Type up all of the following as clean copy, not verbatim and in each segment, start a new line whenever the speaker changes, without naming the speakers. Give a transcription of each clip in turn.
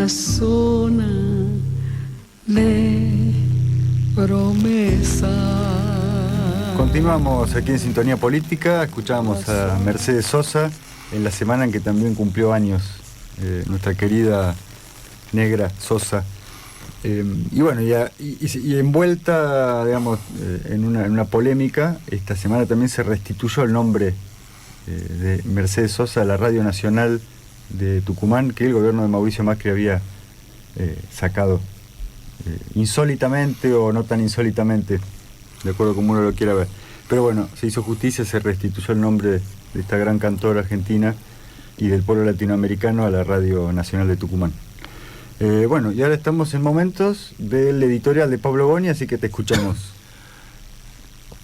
una zona de promesa.
Continuamos aquí en Sintonía Política. Escuchábamos a Mercedes Sosa en la semana en que también cumplió años nuestra querida negra Sosa. Y bueno, y envuelta, digamos, en una polémica, esta semana también se restituyó el nombre de Mercedes Sosa a la Radio Nacional de Tucumán, que el gobierno de Mauricio Macri había sacado insólitamente o no tan insólitamente, de acuerdo como uno lo quiera ver. Pero bueno, se hizo justicia, se restituyó el nombre de esta gran cantora argentina y del pueblo latinoamericano a la Radio Nacional de Tucumán. Bueno, y ahora estamos en momentos del editorial de Pablo Boni, así que te escuchamos.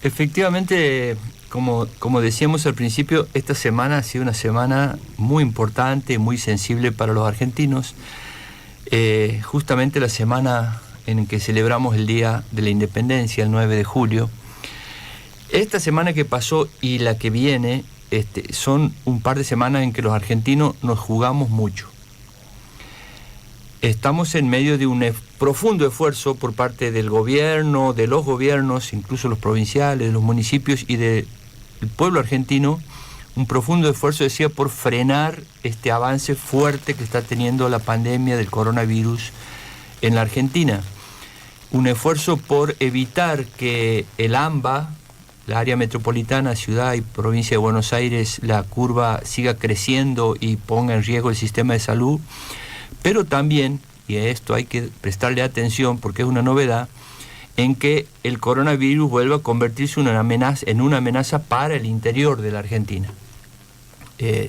Efectivamente, como decíamos al principio, esta semana ha sido una semana muy importante, muy sensible para los argentinos. Justamente la semana en que celebramos el Día de la Independencia, el 9 de julio. Esta semana que pasó y la que viene son un par de semanas en que los argentinos nos jugamos mucho. Estamos en medio de un profundo esfuerzo por parte del gobierno, de los gobiernos, incluso los provinciales, de los municipios y del pueblo argentino, un profundo esfuerzo, decía, por frenar este avance fuerte que está teniendo la pandemia del coronavirus en la Argentina. Un esfuerzo por evitar que el AMBA, la área metropolitana, ciudad y provincia de Buenos Aires, la curva siga creciendo y ponga en riesgo el sistema de salud, pero también, y a esto hay que prestarle atención porque es una novedad, en que el coronavirus vuelva a convertirse en una amenaza para el interior de la Argentina.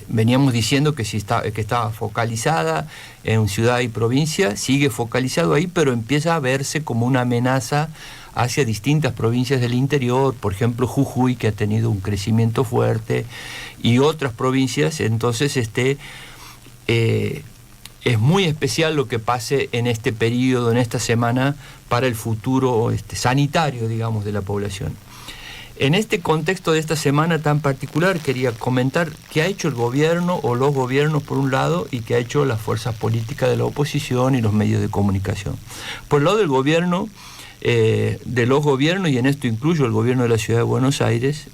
Veníamos diciendo que estaba focalizada en ciudad y provincia, sigue focalizado ahí, pero empieza a verse como una amenaza hacia distintas provincias del interior, por ejemplo Jujuy, que ha tenido un crecimiento fuerte, y otras provincias. Entonces es muy especial lo que pase en este periodo, en esta semana, para el futuro sanitario, digamos, de la población. En este contexto de esta semana tan particular, quería comentar qué ha hecho el gobierno o los gobiernos por un lado y qué ha hecho las fuerzas políticas de la oposición y los medios de comunicación. Por el lado del gobierno, de los gobiernos, y en esto incluyo el gobierno de la Ciudad de Buenos Aires,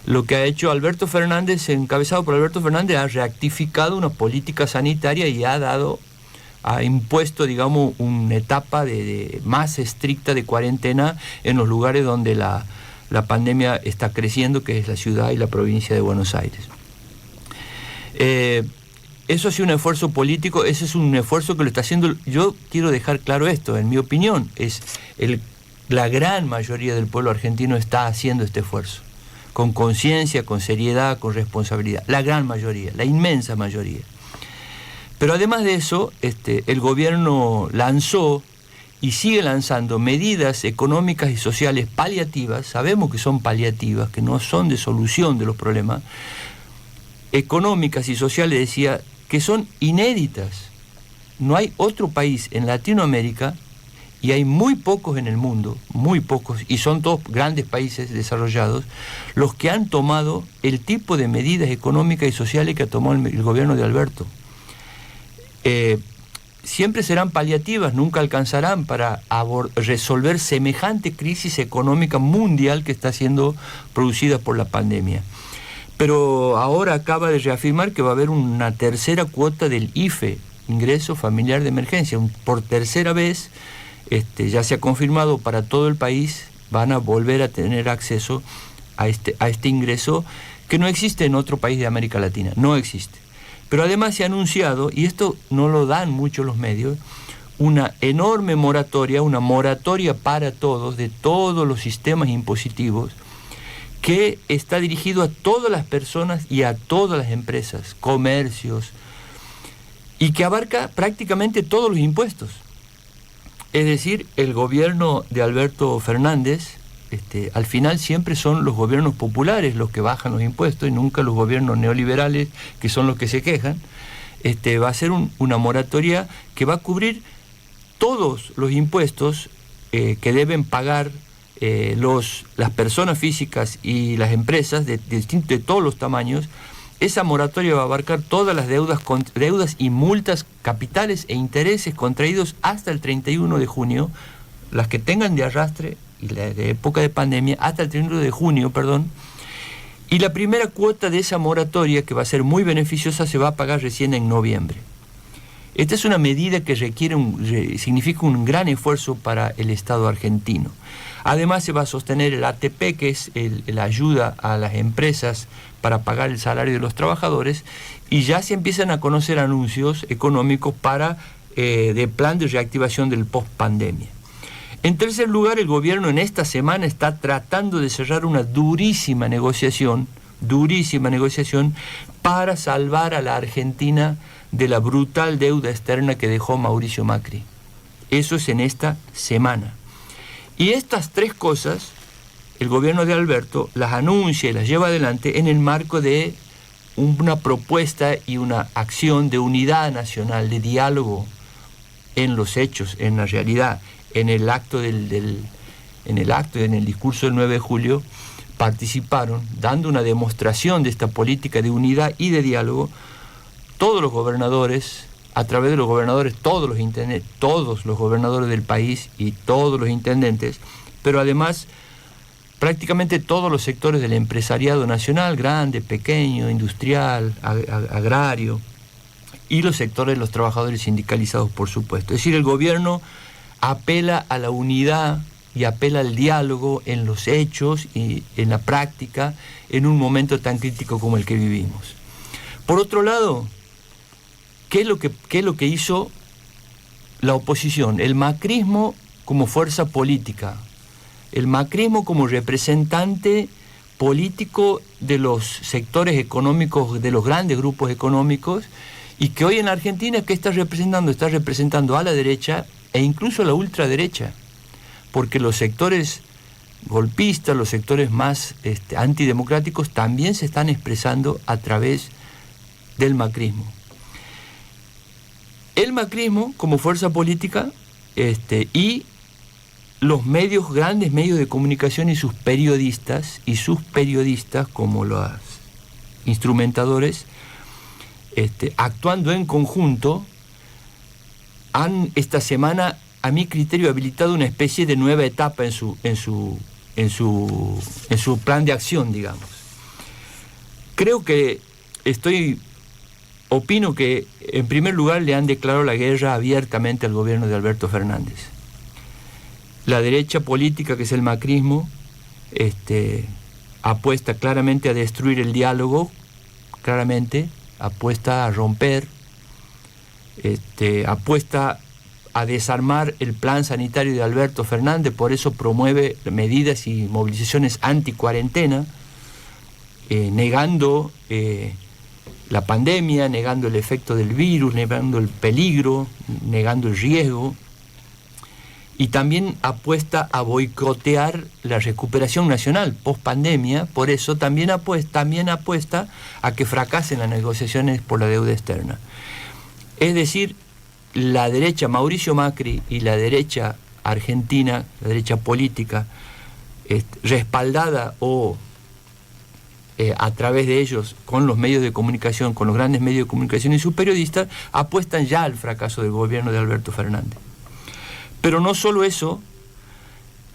lo que ha hecho Alberto Fernández, encabezado por Alberto Fernández, ha rectificado una política sanitaria y ha impuesto, digamos, una etapa más estricta de cuarentena en los lugares donde la pandemia está creciendo, que es la ciudad y la provincia de Buenos Aires. Eso ha sido un esfuerzo político, ese es un esfuerzo que lo está haciendo. Yo quiero dejar claro esto, en mi opinión, la gran mayoría del pueblo argentino está haciendo este esfuerzo, con conciencia, con seriedad, con responsabilidad. La gran mayoría, la inmensa mayoría. Pero además de eso, el gobierno lanzó y sigue lanzando medidas económicas y sociales paliativas, sabemos que son paliativas, que no son de solución de los problemas, económicas y sociales, decía, que son inéditas. No hay otro país en Latinoamérica, y hay muy pocos en el mundo, muy pocos, y son todos grandes países desarrollados, los que han tomado el tipo de medidas económicas y sociales que ha tomado el gobierno de Alberto. Siempre serán paliativas, nunca alcanzarán para resolver semejante crisis económica mundial que está siendo producida por la pandemia. Pero ahora acaba de reafirmar que va a haber una tercera cuota del IFE, Ingreso Familiar de Emergencia. Por tercera vez, ya se ha confirmado para todo el país, van a volver a tener acceso a este ingreso que no existe en otro país de América Latina, no existe. Pero además se ha anunciado, y esto no lo dan mucho los medios, una enorme moratoria, una moratoria para todos, de todos los sistemas impositivos, que está dirigido a todas las personas y a todas las empresas, comercios, y que abarca prácticamente todos los impuestos. Es decir, el gobierno de Alberto Fernández, al final siempre son los gobiernos populares los que bajan los impuestos y nunca los gobiernos neoliberales, que son los que se quejan. Va a ser una moratoria que va a cubrir todos los impuestos que deben pagar las personas físicas y las empresas de todos los tamaños. Esa moratoria va a abarcar todas las deudas y multas capitales e intereses contraídos hasta el 31 de junio, las que tengan de arrastre y la de época de pandemia, hasta el 31 de junio, perdón. Y la primera cuota de esa moratoria, que va a ser muy beneficiosa, se va a pagar recién en noviembre. Esta es una medida que significa un gran esfuerzo para el Estado argentino. Además se va a sostener el ATP, que es la ayuda a las empresas para pagar el salario de los trabajadores, y ya se empiezan a conocer anuncios económicos de plan de reactivación del post-pandemia. En tercer lugar, el gobierno en esta semana está tratando de cerrar una durísima negociación para salvar a la Argentina de la brutal deuda externa que dejó Mauricio Macri. Eso es en esta semana. Y estas tres cosas, el gobierno de Alberto las anuncia y las lleva adelante en el marco de una propuesta y una acción de unidad nacional, de diálogo en los hechos, en la realidad. En el acto en el discurso del 9 de julio participaron, dando una demostración de esta política de unidad y de diálogo, todos los gobernadores, a través de los gobernadores, todos los gobernadores del país y todos los intendentes, pero además prácticamente todos los sectores del empresariado nacional, grande, pequeño, industrial, agrario, y los sectores de los trabajadores sindicalizados, por supuesto. Es decir, el gobierno apela a la unidad y apela al diálogo en los hechos y en la práctica en un momento tan crítico como el que vivimos. Por otro lado, ¿qué es lo que hizo la oposición? El macrismo como fuerza política, el macrismo como representante político de los sectores económicos, de los grandes grupos económicos, y que hoy en la Argentina, ¿qué está representando? Está representando a la derecha e incluso a la ultraderecha, porque los sectores golpistas, los sectores más antidemocráticos también se están expresando a través del macrismo. El macrismo como fuerza política y los grandes medios de comunicación y sus periodistas como los instrumentadores, actuando en conjunto, han esta semana, a mi criterio, habilitado una especie de nueva etapa en su plan de acción, digamos. Opino que, en primer lugar, le han declarado la guerra abiertamente al gobierno de Alberto Fernández. La derecha política, que es el macrismo, apuesta claramente a destruir el diálogo, apuesta a romper, apuesta a desarmar el plan sanitario de Alberto Fernández, por eso promueve medidas y movilizaciones anti-cuarentena, negando la pandemia, negando el efecto del virus, negando el peligro, negando el riesgo, y también apuesta a boicotear la recuperación nacional post-pandemia, por eso también apuesta a que fracasen las negociaciones por la deuda externa. Es decir, la derecha Mauricio Macri y la derecha argentina, la derecha política, respaldada o a través de ellos, con los medios de comunicación, con los grandes medios de comunicación y sus periodistas, apuestan ya al fracaso del gobierno de Alberto Fernández. Pero no solo eso,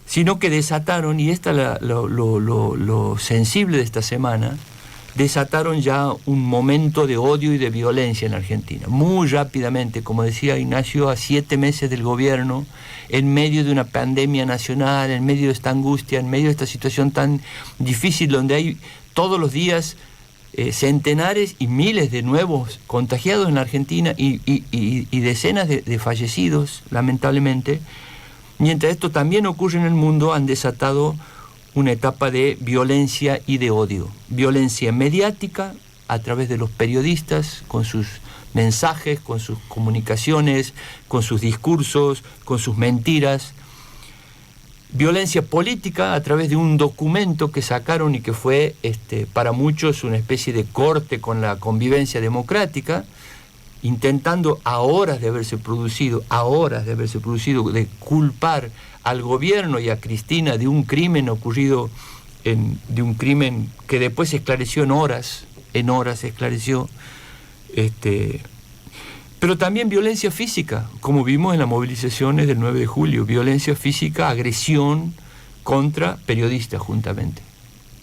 sino que desataron, y lo sensible de esta semana, desataron ya un momento de odio y de violencia en Argentina. Muy rápidamente, como decía Ignacio, a 7 meses del gobierno, en medio de una pandemia nacional, en medio de esta angustia, en medio de esta situación tan difícil, donde hay todos los días centenares y miles de nuevos contagiados en la Argentina y decenas de fallecidos, lamentablemente. Mientras esto también ocurre en el mundo, han desatado una etapa de violencia y de odio. Violencia mediática a través de los periodistas, con sus mensajes, con sus comunicaciones, con sus discursos, con sus mentiras. Violencia política a través de un documento que sacaron y que fue para muchos una especie de corte con la convivencia democrática, intentando a horas de haberse producido, de culpar al gobierno y a Cristina de un crimen ocurrido, de un crimen que después se esclareció en horas se esclareció, Pero también violencia física, como vimos en las movilizaciones del 9 de julio, violencia física, agresión contra periodistas juntamente.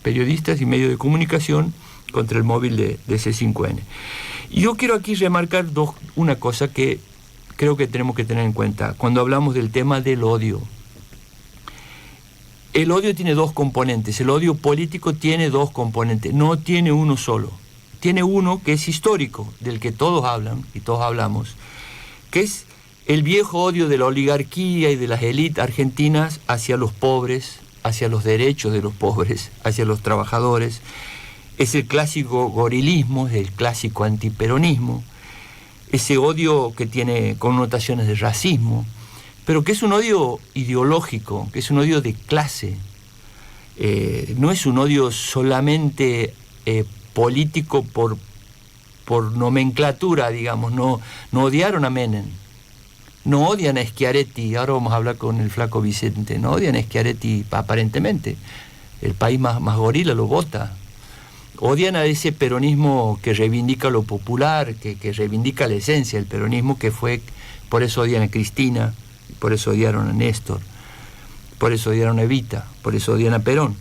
Periodistas y medios de comunicación contra el móvil de C5N. Y yo quiero aquí remarcar una cosa que creo que tenemos que tener en cuenta cuando hablamos del tema del odio. El odio tiene dos componentes, el odio político tiene dos componentes, no tiene uno solo. Tiene uno que es histórico, del que todos hablan y todos hablamos, que es el viejo odio de la oligarquía y de las élites argentinas hacia los pobres, hacia los derechos de los pobres, hacia los trabajadores. Es el clásico gorilismo, es el clásico antiperonismo, ese odio que tiene connotaciones de racismo, pero que es un odio ideológico, que es un odio de clase. No es un odio solamente político por nomenclatura, digamos. No odiaron a Menem, no odian a Schiaretti, ahora vamos a hablar con el flaco Vicente, no odian a Schiaretti aparentemente, el país más gorila lo vota. Odian a ese peronismo que reivindica lo popular, que reivindica la esencia del peronismo, que fue, por eso odian a Cristina, por eso odiaron a Néstor, por eso odiaron a Evita, por eso odian a Perón.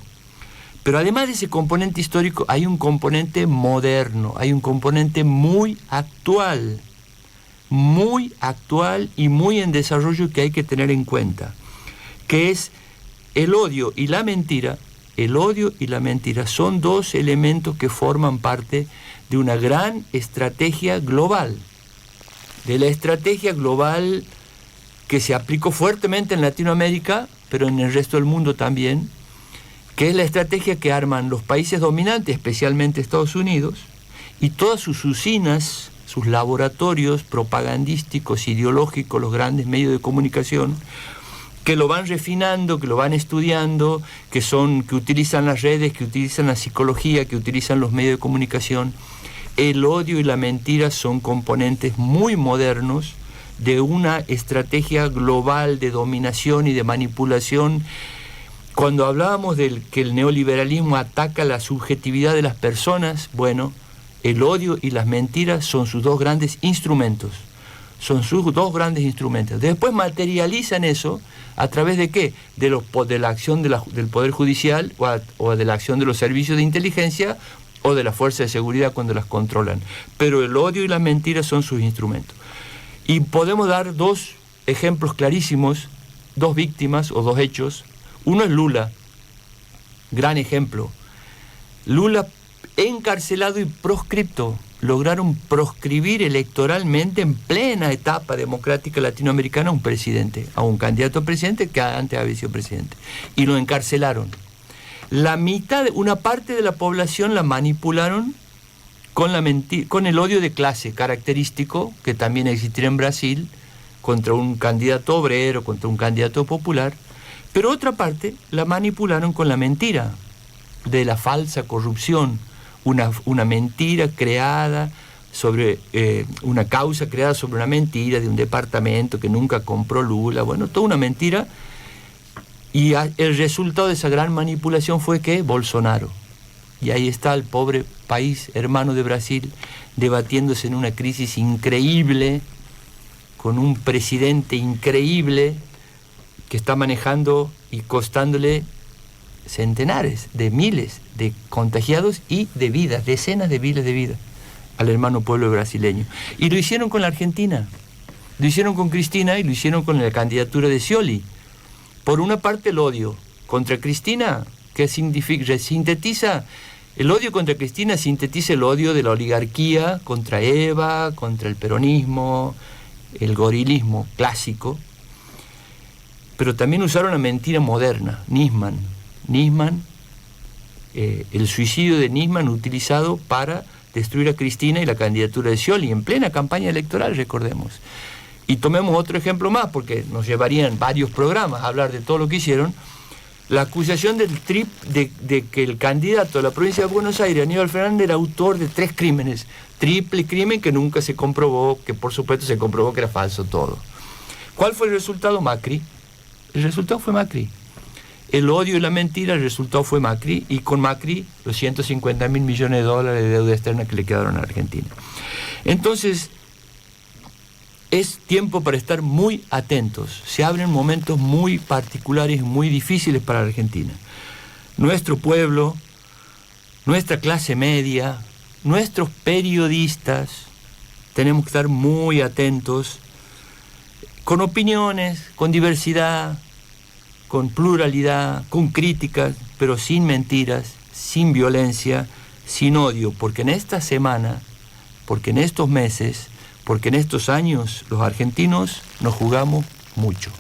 Pero además de ese componente histórico, hay un componente moderno, hay un componente muy actual y muy en desarrollo que hay que tener en cuenta, que es el odio y la mentira. El odio y la mentira son dos elementos que forman parte de una gran estrategia global, de la estrategia global que se aplicó fuertemente en Latinoamérica, pero en el resto del mundo también, que es la estrategia que arman los países dominantes, especialmente Estados Unidos, y todas sus usinas, sus laboratorios propagandísticos, ideológicos, los grandes medios de comunicación, que lo van refinando, que lo van estudiando, que utilizan las redes, que utilizan la psicología, que utilizan los medios de comunicación. El odio y la mentira son componentes muy modernos de una estrategia global de dominación y de manipulación. Cuando hablábamos de que el neoliberalismo ataca la subjetividad de las personas, bueno, el odio y las mentiras son sus dos grandes instrumentos. Después materializan eso a través de ¿qué? De la acción del Poder Judicial o de la acción de los servicios de inteligencia o de las fuerzas de seguridad cuando las controlan. Pero el odio y las mentiras son sus instrumentos. Y podemos dar dos ejemplos clarísimos, dos víctimas o dos hechos. Uno es Lula, gran ejemplo. Lula encarcelado y proscripto. Lograron proscribir electoralmente en plena etapa democrática latinoamericana a un presidente, a un candidato a presidente que antes había sido presidente. Y lo encarcelaron. Una parte de la población la manipularon con el odio de clase característico que también existirá en Brasil contra un candidato obrero, contra un candidato popular. Pero otra parte la manipularon con la mentira de la falsa corrupción. Una mentira creada sobre una causa creada sobre una mentira de un departamento que nunca compró Lula, bueno, toda una mentira. Y el resultado de esa gran manipulación fue que Bolsonaro. Y ahí está el pobre país hermano de Brasil debatiéndose en una crisis increíble, con un presidente increíble que está manejando y costándole centenares de miles de contagiados y de vidas, decenas de miles de vidas al hermano pueblo brasileño. Y lo hicieron con la Argentina, lo hicieron con Cristina y lo hicieron con la candidatura de Scioli. Por una parte el odio contra Cristina, que sintetiza, el odio contra Cristina sintetiza el odio de la oligarquía contra Eva, contra el peronismo, el gorilismo clásico, pero también usaron la mentira moderna, Nisman, el suicidio de Nisman utilizado para destruir a Cristina y la candidatura de Scioli en plena campaña electoral, recordemos. Y tomemos otro ejemplo más, porque nos llevarían varios programas a hablar de todo lo que hicieron. La acusación de que el candidato de la provincia de Buenos Aires, Aníbal Fernández, era autor de 3 crímenes, triple crimen que nunca se comprobó, que por supuesto se comprobó que era falso todo. ¿Cuál fue el resultado? Macri. El resultado fue Macri. El odio y la mentira, el resultado fue Macri, y con Macri los 150.000 millones de dólares de deuda externa que le quedaron a Argentina. Entonces, es tiempo para estar muy atentos. Se abren momentos muy particulares, muy difíciles para la Argentina. Nuestro pueblo, nuestra clase media, nuestros periodistas, tenemos que estar muy atentos, con opiniones, con diversidad, con pluralidad, con críticas, pero sin mentiras, sin violencia, sin odio, porque en esta semana, porque en estos meses, porque en estos años los argentinos nos jugamos mucho.